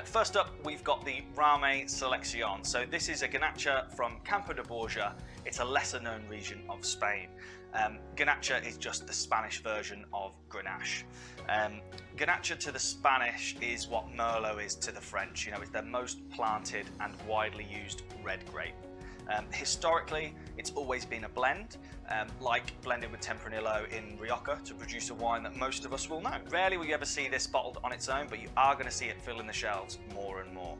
First up, we've got the Ramecelexion. So this is a Garnacha from Campo de Borja. It's a lesser known region of Spain. Garnacha is just the Spanish version of Grenache. Garnacha to the Spanish is what Merlot is to the French. You know, it's their most planted and widely used red grape. Historically, it's always been a blend, like blended with Tempranillo in Rioja to produce a wine that most of us will know. Rarely will you ever see this bottled on its own, but you are going to see it filling the shelves more and more.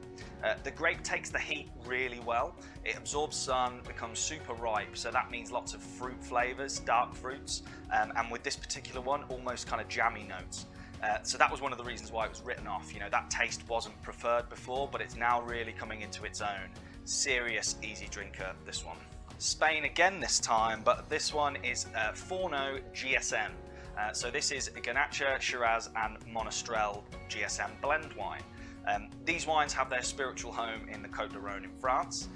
The grape takes the heat really well. It absorbs sun, becomes super ripe, so that means lots of fruit flavors, dark fruits, and with this particular one, almost kind of jammy notes. So that was one of the reasons why it was written off. You know, that taste wasn't preferred before, but it's now really coming into its own. Serious easy drinker, this one. Spain again this time, but this one is Forno GSM. So this is a Garnacha, Shiraz and Monastrell GSM blend wine. These wines have their spiritual home in the Côte d'Aron in France,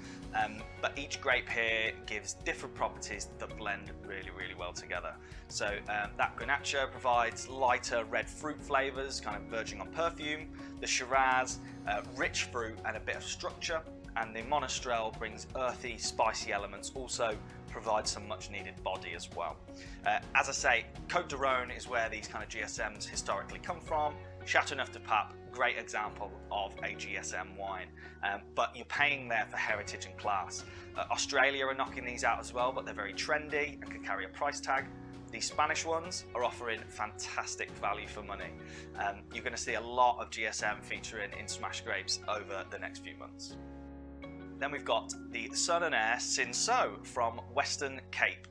but each grape here gives different properties that blend really, really well together. So that Garnacha provides lighter red fruit flavors, kind of verging on perfume. The Shiraz, rich fruit and a bit of structure. And the Monastrell brings earthy, spicy elements, also provides some much needed body as well. As I say, Côte d'Aron is where these kind of GSMs historically come from. Châteauneuf-du-Pape, great example of a GSM wine, but you're paying there for heritage and class. Australia are knocking these out as well, but they're very trendy and can carry a price tag. These Spanish ones are offering fantastic value for money. You're going to see a lot of GSM featuring in Smash Grapes over the next few months. Then we've got the Son and Heir Cinsault from Western Cape.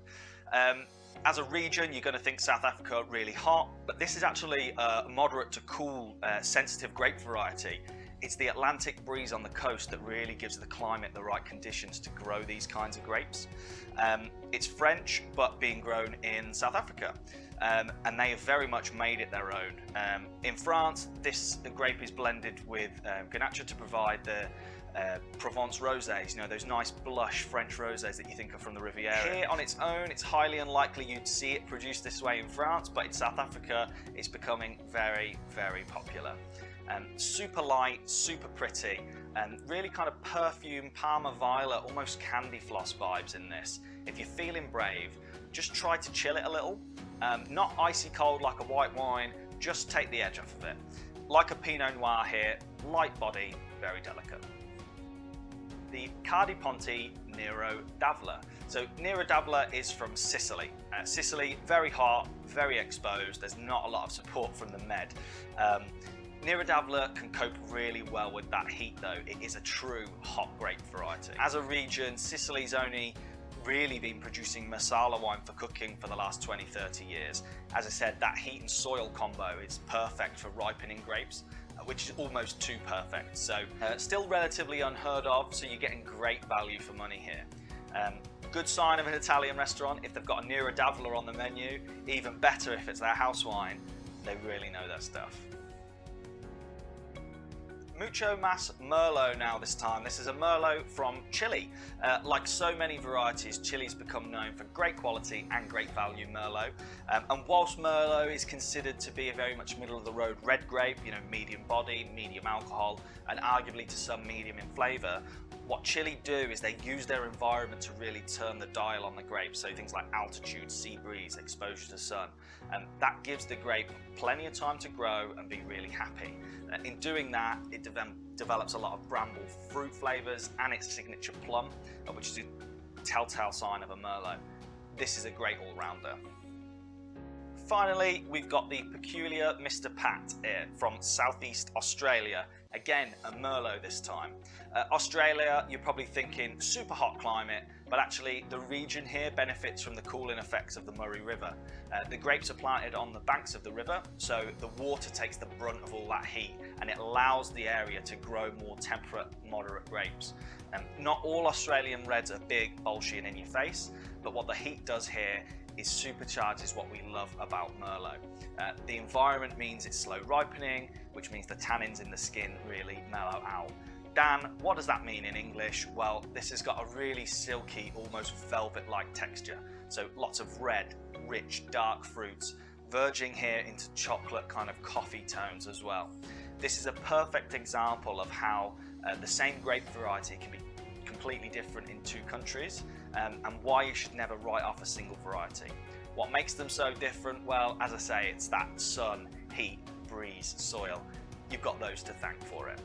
As a region, you're going to think South Africa really hot, but this is actually a moderate to cool, sensitive grape variety. It's the Atlantic breeze on the coast that really gives the climate the right conditions to grow these kinds of grapes. It's French, but being grown in South Africa. And they have very much made it their own. In France, the grape is blended with Garnacha to provide the Provence rosés, you know, those nice blush French rosés that you think of from the Riviera. Here on its own, it's highly unlikely you'd see it produced this way in France, but in South Africa, it's becoming very, very popular. Super light, super pretty, and really kind of perfume, Parma Violet, almost candy floss vibes in this. If you're feeling brave, just try to chill it a little. Not icy cold like a white wine, just take the edge off of it. Like a Pinot Noir here, light body, very delicate. The Cardi Ponti Nero d'Avola. So Nero d'Avola is from Sicily. Sicily, very hot, very exposed. There's not a lot of support from the Med. Nero d'Avola can cope really well with that heat though. It is a true hot grape variety. As a region, Sicily's only really been producing Marsala wine for cooking for the last 20-30 years. As I said, that heat and soil combo is perfect for ripening grapes, which is almost too perfect. So still relatively unheard of, so you're getting great value for money here. Good sign of an Italian restaurant if they've got a Nero d'Avola on the menu. Even better if it's their house wine. They really know their stuff. Mucho Mas Merlot now this time. This is a Merlot from Chile. Like so many varieties, Chile's become known for great quality and great value Merlot. And whilst Merlot is considered to be a very much middle of the road red grape, you know, medium body, medium alcohol, and arguably to some medium in flavour, what Chile do is they use their environment to really turn the dial on the grape. So things like altitude, sea breeze, exposure to sun. And that gives the grape plenty of time to grow and be really happy. In doing that, it develops a lot of bramble fruit flavours and its signature plum, which is a telltale sign of a Merlot. This is a great all-rounder. Finally, we've got the peculiar Mr. Pat here from Southeast Australia. Again, a Merlot this time. Australia, you're probably thinking super hot climate, but actually the region here benefits from the cooling effects of the Murray River. The grapes are planted on the banks of the river, so the water takes the brunt of all that heat, and it allows the area to grow more temperate, moderate grapes. Not all Australian reds are big, bulgy and in your face, but what the heat does here is supercharges what we love about Merlot. The environment means it's slow ripening, which means the tannins in the skin really mellow out. Dan, what does that mean in English? Well, this has got a really silky, almost velvet-like texture. So lots of red, rich, dark fruits, verging here into chocolate kind of coffee tones as well. This is a perfect example of how the same grape variety can be completely different in two countries, and why you should never write off a single variety. What makes them so different? Well, as I say, it's that sun, heat, breeze, soil. You've got those to thank for it.